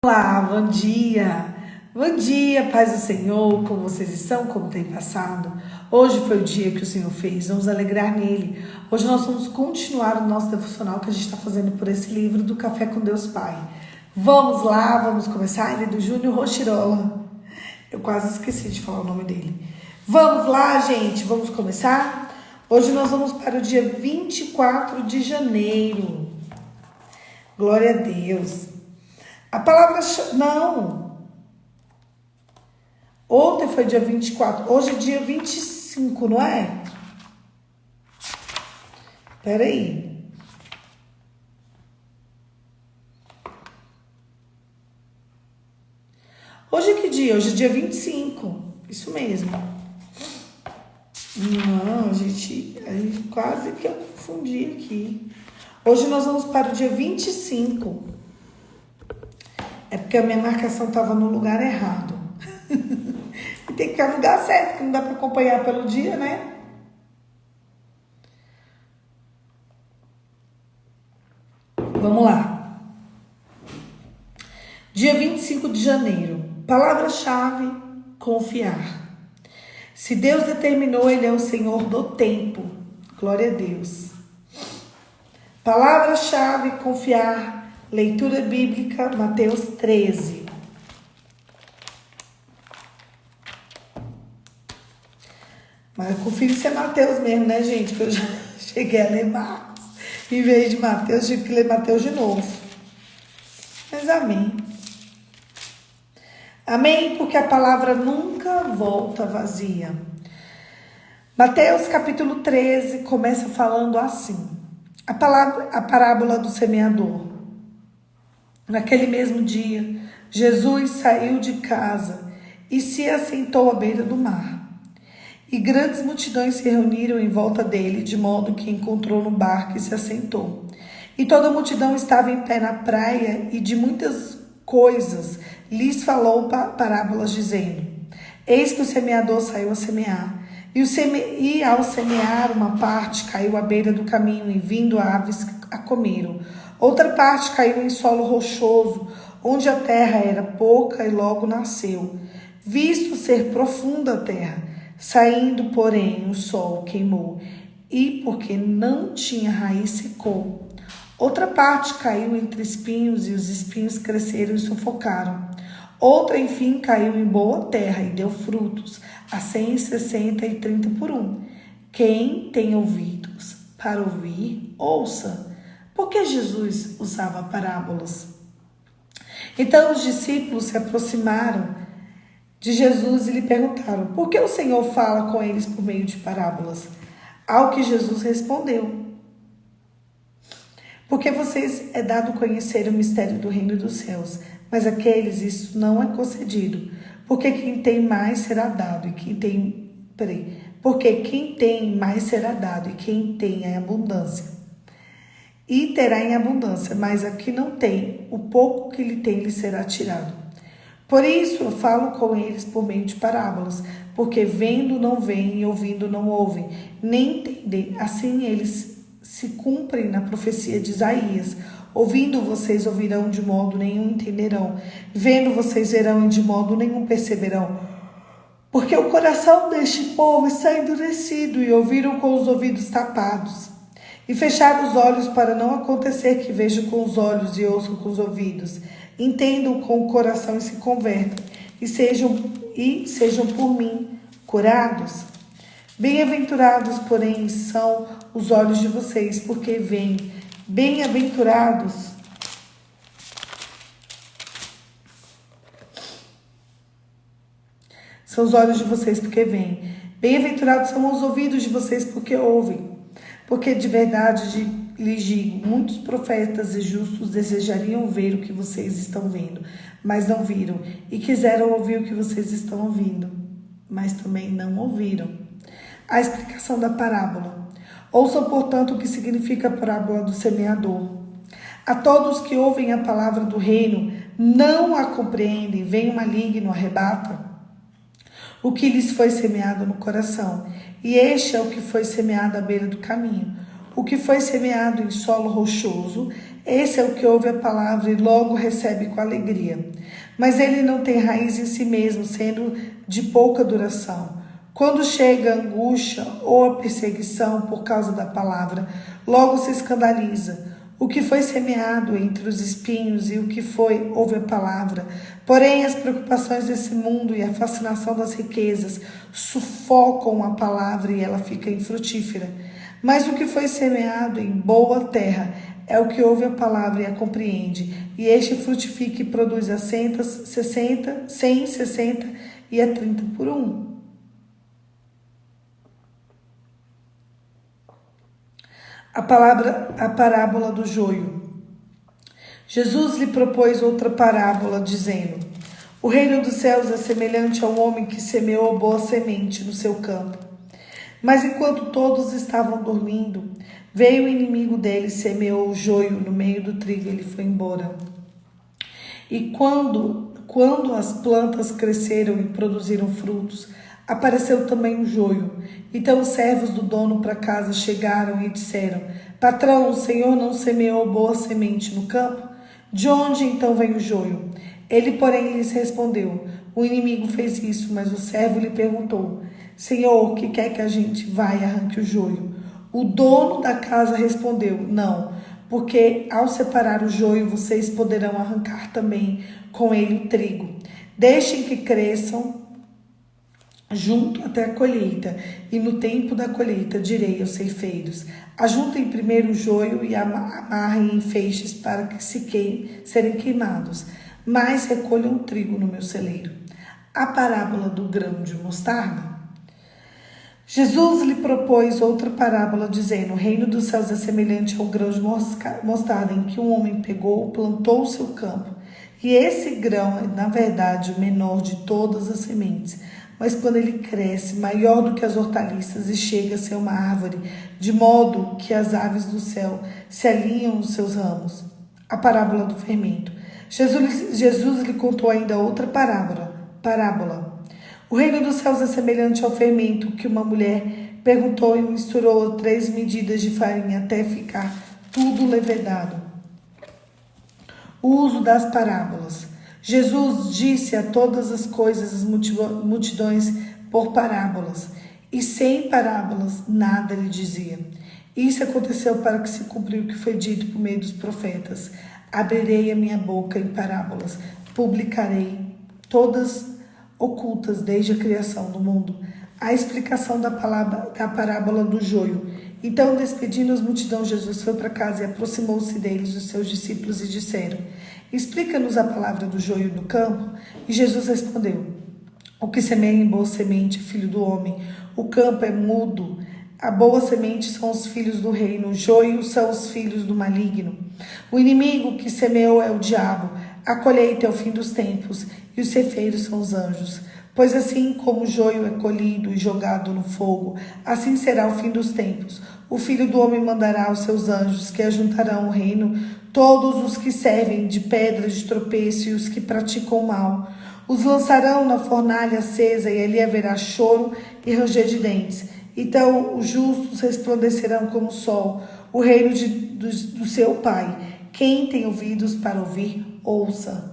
Olá, bom dia! Bom dia, paz do Senhor, como vocês estão, como tem passado? Hoje foi o dia que o Senhor fez, vamos alegrar nele. Hoje nós vamos continuar o nosso devocional que a gente está fazendo por esse livro do Café com Deus Pai. Vamos lá, vamos começar, ele é do Júnior Rochirola. Eu quase esqueci de falar o nome dele. Vamos lá, gente, vamos começar? Hoje nós vamos para o dia 24 de janeiro. Glória a Deus. A palavra... Não. Ontem foi dia 24. Hoje é dia 25, não é? Peraí. Hoje é que dia? Hoje é dia 25. Isso mesmo. Não, gente quase que eu confundi aqui. Hoje nós vamos para o dia 25. É porque a minha marcação estava no lugar errado. E tem que ficar no lugar certo, que não dá para acompanhar pelo dia, né? Vamos lá. Dia 25 de janeiro. Palavra-chave: confiar. Se Deus determinou, Ele é o Senhor do tempo. Glória a Deus. Palavra-chave: confiar. Leitura bíblica, Mateus 13. Mas eu confio se é Mateus mesmo, né, gente? Que eu já cheguei a ler Marcos. Em vez de Mateus, tive que ler Mateus de novo. Mas amém. Amém, porque a palavra nunca volta vazia. Mateus capítulo 13 começa falando assim. A parábola do semeador. Naquele mesmo dia, Jesus saiu de casa e se assentou à beira do mar. E grandes multidões se reuniram em volta dele, de modo que encontrou no barco e se assentou. E toda a multidão estava em pé na praia e de muitas coisas lhes falou parábolas, dizendo: Eis que o semeador saiu a semear. E ao semear, uma parte caiu à beira do caminho e vindo aves a comeram. Outra parte caiu em solo rochoso, onde a terra era pouca e logo nasceu, visto ser profunda a terra. Saindo, porém, o sol queimou, e porque não tinha raiz, secou. Outra parte caiu entre espinhos, e os espinhos cresceram e sufocaram. Outra, enfim, caiu em boa terra e deu frutos, a 100, 60 e 30 por um. Quem tem ouvidos para ouvir, ouça. Por que Jesus usava parábolas? Então os discípulos se aproximaram de Jesus e lhe perguntaram: por que o Senhor fala com eles por meio de parábolas? Ao que Jesus respondeu: porque vocês é dado conhecer o mistério do reino dos céus, mas àqueles isso não é concedido. Porque quem tem mais será dado, e porque quem tem mais será dado, e quem tem é abundância. E terá em abundância, mas a que não tem, o pouco que lhe tem lhe será tirado. Por isso eu falo com eles por meio de parábolas, porque vendo não veem e ouvindo não ouvem, nem entendem. Assim eles se cumprem na profecia de Isaías. Ouvindo vocês ouvirão, de modo nenhum entenderão. Vendo vocês verão, e de modo nenhum perceberão. Porque o coração deste povo está endurecido, e ouviram com os ouvidos tapados. E fecharam os olhos, para não acontecer que vejam com os olhos e ouçam com os ouvidos, entendam com o coração e se convertam, e sejam por mim curados. Bem-aventurados, porém, são os olhos de vocês, porque veem. Bem-aventurados são os olhos de vocês, porque veem. Bem-aventurados são os ouvidos de vocês, porque ouvem. Porque de verdade lhes digo, muitos profetas e justos desejariam ver o que vocês estão vendo, mas não viram, e quiseram ouvir o que vocês estão ouvindo, mas também não ouviram. A explicação da parábola. Ouçam, portanto, o que significa a parábola do semeador. A todos que ouvem a palavra do reino, não a compreendem, vem o maligno, arrebata o que lhes foi semeado no coração. E este é o que foi semeado à beira do caminho. O que foi semeado em solo rochoso Esse é o que ouve a palavra e logo recebe com alegria. Mas ele não tem raiz em si mesmo, sendo de pouca duração. Quando chega a angústia ou a perseguição por causa da palavra, logo se escandaliza. O que foi semeado entre os espinhos e o que foi ouve a palavra. Porém, as preocupações desse mundo e a fascinação das riquezas sufocam a palavra e ela fica infrutífera. Mas o que foi semeado em boa terra é o que ouve a palavra e a compreende. E este frutifica e produz a 60, 100, 60 e a 30 por um. A parábola do joio. Jesus lhe propôs outra parábola, dizendo: o reino dos céus é semelhante ao homem que semeou boa semente no seu campo. Mas enquanto todos estavam dormindo, veio o inimigo dele, semeou o joio no meio do trigo, ele foi embora. E quando as plantas cresceram e produziram frutos, apareceu também o joio. Então os servos do dono para casa chegaram e disseram: patrão, o senhor não semeou boa semente no campo? De onde então vem o joio? Ele, porém, lhes respondeu: o inimigo fez isso. Mas o servo lhe perguntou: senhor, que quer que a gente vá e arranque o joio? O dono da casa respondeu: não, porque ao separar o joio, vocês poderão arrancar também com ele o trigo. Deixem que cresçam junto até a colheita, e no tempo da colheita direi aos ceifeiros: ajuntem primeiro o joio e amarrem em feixes para que serem queimados, mas recolham o trigo no meu celeiro. A parábola do grão de mostarda. Jesus lhe propôs outra parábola, dizendo: o reino dos céus é semelhante ao grão de mostarda, em que um homem pegou, plantou o seu campo. E esse grão é, na verdade, o menor de todas as sementes. Mas quando ele cresce, maior do que as hortaliças, e chega a ser uma árvore, de modo que as aves do céu se alinham nos seus ramos. A parábola do fermento. Jesus lhe contou ainda outra parábola. O reino dos céus é semelhante ao fermento que uma mulher perguntou e misturou 3 medidas de farinha até ficar tudo levedado. O uso das parábolas. Jesus disse a todas as coisas as multidões por parábolas, e sem parábolas nada lhe dizia. Isso aconteceu para que se cumpriu o que foi dito por meio dos profetas: abrirei a minha boca em parábolas, publicarei todas ocultas desde a criação do mundo. A explicação da parábola do joio. Então, despedindo as multidões, Jesus foi para casa e aproximou-se deles os seus discípulos e disseram: explica-nos a palavra do joio do campo. E Jesus respondeu: o que semeia em boa semente é filho do homem. O campo é mudo. A boa semente são os filhos do reino. O joio são os filhos do maligno. O inimigo que semeou é o diabo. A colheita é o fim dos tempos, e os ceifeiros são os anjos. Pois assim como o joio é colhido e jogado no fogo, assim será o fim dos tempos. O Filho do Homem mandará os seus anjos, que ajuntarão o reino todos os que servem de pedra de tropeço e os que praticam o mal. Os lançarão na fornalha acesa, e ali haverá choro e ranger de dentes. Então os justos resplandecerão como o sol, o reino do seu Pai. Quem tem ouvidos para ouvir, ouça.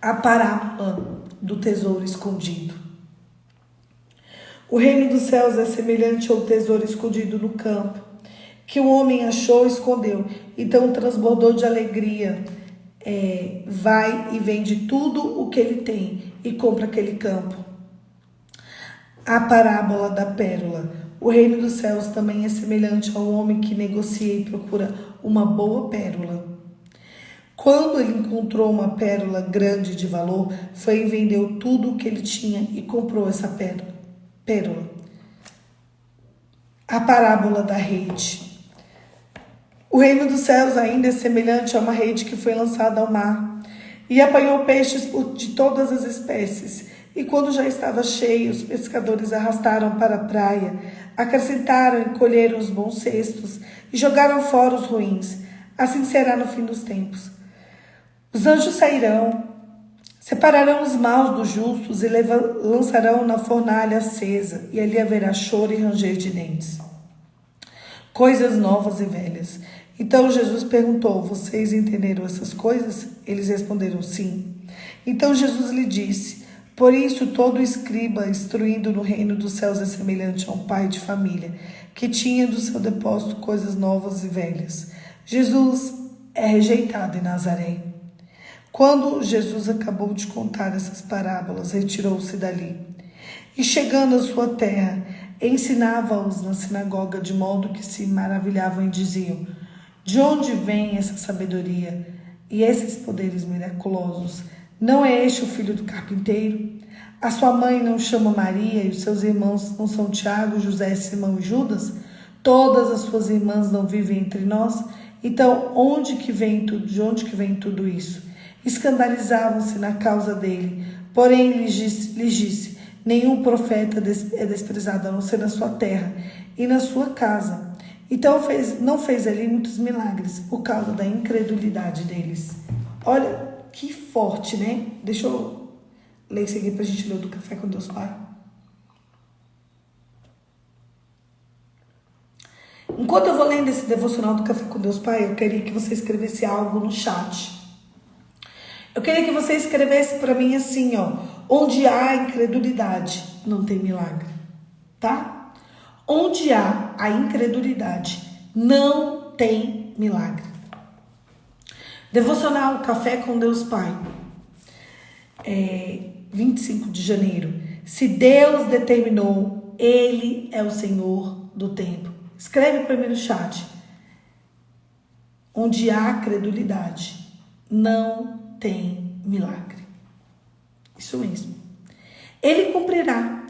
A parábola do tesouro escondido. O reino dos céus é semelhante ao tesouro escondido no campo, que o homem achou e escondeu. Então transbordou de alegria. Vai e vende tudo o que ele tem e compra aquele campo. A parábola da pérola. O reino dos céus também é semelhante ao homem que negocia e procura uma boa pérola. Quando ele encontrou uma pérola grande de valor, foi e vendeu tudo o que ele tinha e comprou essa pérola. A parábola da rede. O reino dos céus ainda é semelhante a uma rede que foi lançada ao mar e apanhou peixes de todas as espécies. E quando já estava cheio, os pescadores arrastaram para a praia, acrescentaram e colheram os bons cestos e jogaram fora os ruins. Assim será no fim dos tempos. Os anjos sairão, separarão os maus dos justos e lançarão na fornalha acesa, e ali haverá choro e ranger de dentes. coisas novas e velhas. Então Jesus perguntou: vocês entenderam essas coisas? Eles responderam: sim. Então Jesus lhe disse: por isso todo escriba instruído no reino dos céus é semelhante a um pai de família, que tinha do seu depósito coisas novas e velhas. Jesus é rejeitado em Nazaré. Quando Jesus acabou de contar essas parábolas, retirou-se dali. E chegando à sua terra, ensinava-os na sinagoga, de modo que se maravilhavam e diziam: de onde vem essa sabedoria e esses poderes miraculosos? Não é este o filho do carpinteiro? A sua mãe não chama Maria e os seus irmãos não são Tiago, José, Simão e Judas? Todas as suas irmãs não vivem entre nós? Então, de onde que vem tudo isso? Escandalizavam-se na causa dele. Porém, lhes disse: nenhum profeta é desprezado a não ser na sua terra e na sua casa. Então não fez ali muitos milagres por causa da incredulidade deles. Olha que forte, né? Deixa eu ler isso aqui para a gente ler do Café com Deus Pai. Enquanto eu vou lendo esse devocional do Café com Deus Pai, eu queria que você escrevesse algo no chat. Eu queria que você escrevesse para mim assim, ó: onde há incredulidade, não tem milagre, tá? Onde há a incredulidade, não tem milagre. Devocional Café com Deus Pai, 25 de janeiro. Se Deus determinou, Ele é o Senhor do tempo. Escreve para mim no chat. Onde há credulidade, não tem milagre. Isso mesmo. Ele cumprirá.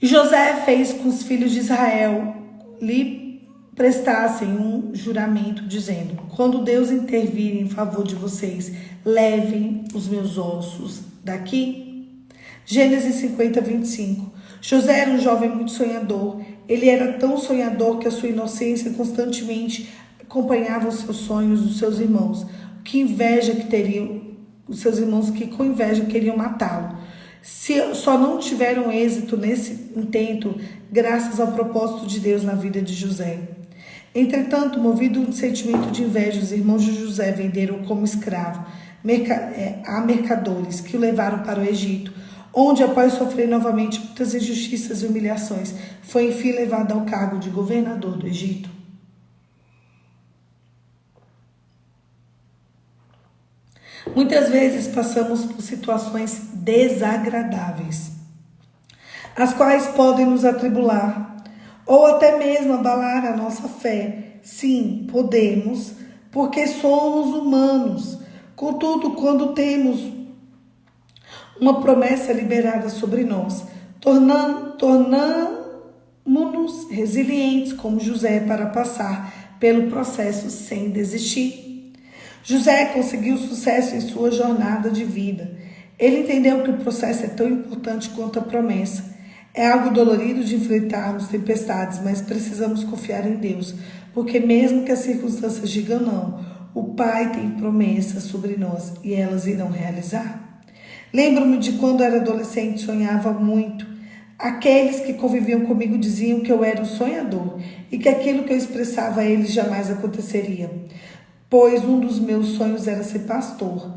E José fez com os filhos de Israel lhe prestassem um juramento, dizendo: quando Deus intervir em favor de vocês, levem os meus ossos daqui. Gênesis 50, 25. José era um jovem muito sonhador. Ele era tão sonhador que a sua inocência constantemente acompanhava os seus sonhos dos seus irmãos. Que inveja que teriam os seus irmãos, que com inveja queriam matá-lo. Só não tiveram êxito nesse intento graças ao propósito de Deus na vida de José. Entretanto, movido de sentimento de inveja, os irmãos de José venderam como escravo a mercadores que o levaram para o Egito, onde, após sofrer novamente muitas injustiças e humilhações, foi enfim levado ao cargo de governador do Egito. Muitas vezes passamos por situações desagradáveis, as quais podem nos atribular ou até mesmo abalar a nossa fé. Sim, podemos, porque somos humanos. Contudo, quando temos uma promessa liberada sobre nós, tornamos-nos resilientes como José para passar pelo processo sem desistir. José conseguiu sucesso em sua jornada de vida. Ele entendeu que o processo é tão importante quanto a promessa. É algo dolorido de enfrentarmos tempestades, mas precisamos confiar em Deus, porque mesmo que as circunstâncias digam não, o Pai tem promessas sobre nós e elas irão realizar. Lembro-me de quando era adolescente e sonhava muito. Aqueles que conviviam comigo diziam que eu era um sonhador e que aquilo que eu expressava a eles jamais aconteceria, pois um dos meus sonhos era ser pastor.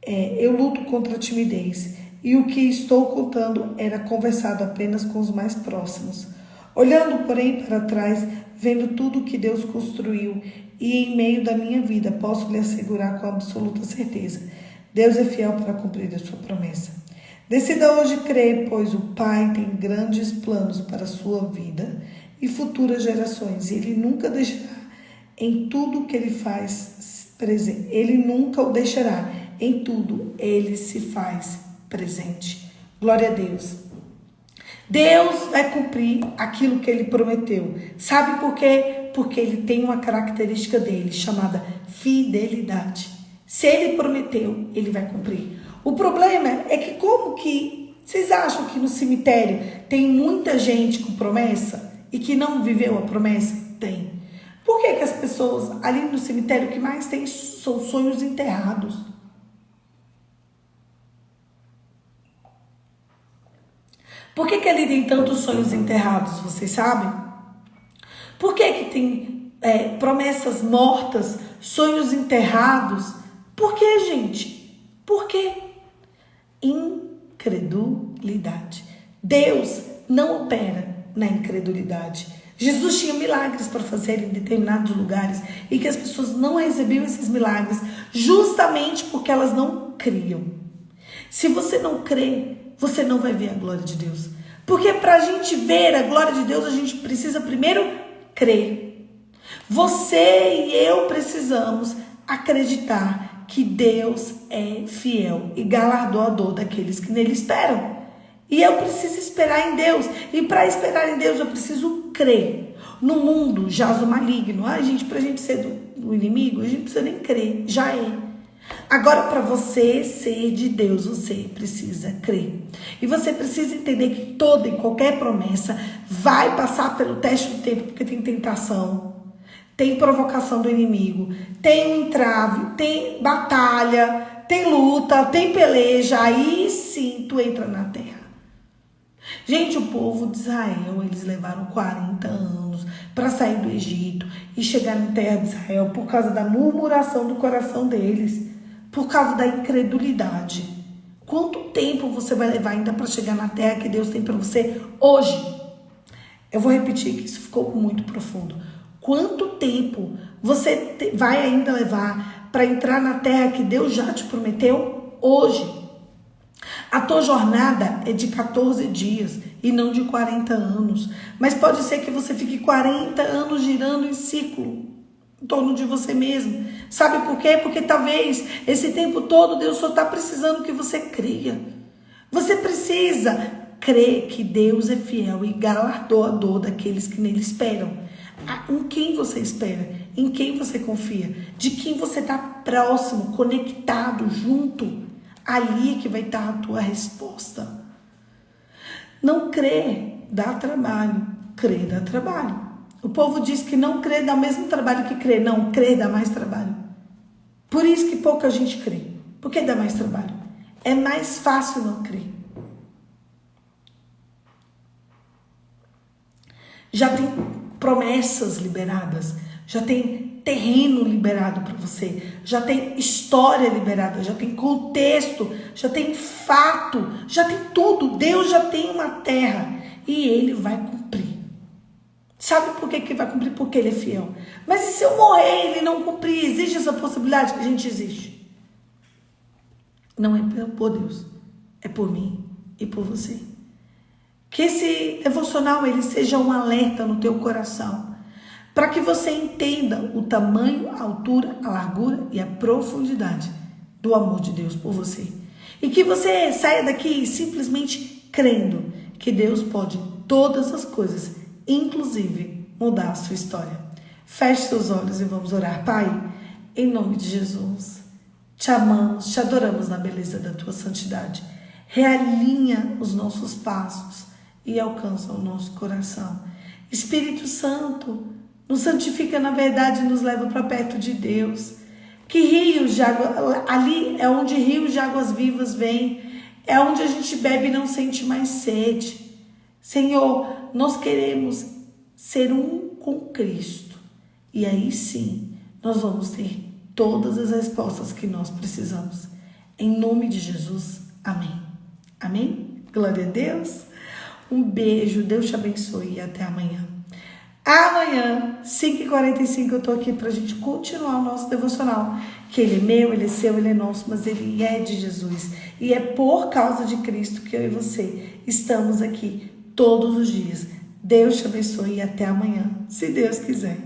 Eu luto contra a timidez e o que estou contando era conversado apenas com os mais próximos. Olhando, porém, para trás, vendo tudo que Deus construiu e em meio da minha vida, posso lhe assegurar com absoluta certeza: Deus é fiel para cumprir a sua promessa. Decida hoje crer, pois o Pai tem grandes planos para a sua vida e futuras gerações, e Ele nunca deixará em tudo que Ele faz presente. Ele nunca o deixará. Em tudo Ele se faz presente. Glória a Deus. Deus vai cumprir aquilo que Ele prometeu. Sabe por quê? Porque Ele tem uma característica dele chamada fidelidade. Se Ele prometeu, Ele vai cumprir. O problema é que vocês acham que no cemitério tem muita gente com promessa e que não viveu a promessa? Tem. Por que as pessoas ali no cemitério, o que mais tem são sonhos enterrados? Por que ali tem tantos sonhos enterrados, vocês sabem? Por que que tem promessas mortas, sonhos enterrados? Por que, gente? Por quê? Incredulidade. Deus não opera na incredulidade. Jesus tinha milagres para fazer em determinados lugares e que as pessoas não recebiam esses milagres justamente porque elas não criam. Se você não crê, você não vai ver a glória de Deus. Porque para a gente ver a glória de Deus, a gente precisa primeiro crer. Você e eu precisamos acreditar que Deus é fiel e galardoador daqueles que nele esperam. E eu preciso esperar em Deus. E para esperar em Deus, eu preciso crer. No mundo jaz o maligno. Gente, para a gente ser do inimigo, a gente não precisa nem crer. Já é. Agora, para você ser de Deus, você precisa crer. E você precisa entender que toda e qualquer promessa vai passar pelo teste do tempo, porque tem tentação, tem provocação do inimigo, tem um entrave, tem batalha, tem luta, tem peleja. Aí sim tu entra na terra. Gente, o povo de Israel, eles levaram 40 anos para sair do Egito e chegar na terra de Israel por causa da murmuração do coração deles, por causa da incredulidade. Quanto tempo você vai levar ainda para chegar na terra que Deus tem para você hoje? Eu vou repetir que isso ficou muito profundo. Quanto tempo você vai ainda levar para entrar na terra que Deus já te prometeu hoje? A tua jornada é de 14 dias e não de 40 anos. Mas pode ser que você fique 40 anos girando em ciclo em torno de você mesmo. Sabe por quê? Porque talvez esse tempo todo Deus só está precisando que você creia. Você precisa crer que Deus é fiel e galardoador daqueles que nele esperam. Em quem você espera? Em quem você confia? De quem você está próximo, conectado, junto? Ali é que vai estar a tua resposta. Não crer dá trabalho. Crer dá trabalho. O povo diz que não crer dá o mesmo trabalho que crer. Não, crer dá mais trabalho. Por isso que pouca gente crê. Por que dá mais trabalho? É mais fácil não crer. Já tem promessas liberadas. Já tem terreno liberado para você, já tem história liberada, já tem contexto, já tem fato, já tem tudo. Deus já tem uma terra e Ele vai cumprir. Sabe por que vai cumprir? Porque Ele é fiel. Mas e se eu morrer e Ele não cumprir? Existe essa possibilidade? A gente existe. Não é por Deus, é por mim e por você. Que esse devocional ele seja um alerta no teu coração, para que você entenda o tamanho, a altura, a largura e a profundidade do amor de Deus por você. E que você saia daqui simplesmente crendo que Deus pode todas as coisas, inclusive mudar a sua história. Feche seus olhos e vamos orar. Pai, em nome de Jesus, te amamos, te adoramos na beleza da tua santidade. Realinha os nossos passos e alcança o nosso coração. Espírito Santo, nos santifica na verdade e nos leva para perto de Deus. Que rios de água, ali é onde rios de águas vivas vêm, é onde a gente bebe e não sente mais sede. Senhor, nós queremos ser um com Cristo. E aí sim, nós vamos ter todas as respostas que nós precisamos. Em nome de Jesus, amém. Amém? Glória a Deus. Um beijo, Deus te abençoe e até amanhã. Amanhã, 5h45, eu tô aqui pra gente continuar o nosso devocional. Que ele é meu, ele é seu, ele é nosso, mas ele é de Jesus. E é por causa de Cristo que eu e você estamos aqui todos os dias. Deus te abençoe e até amanhã, se Deus quiser.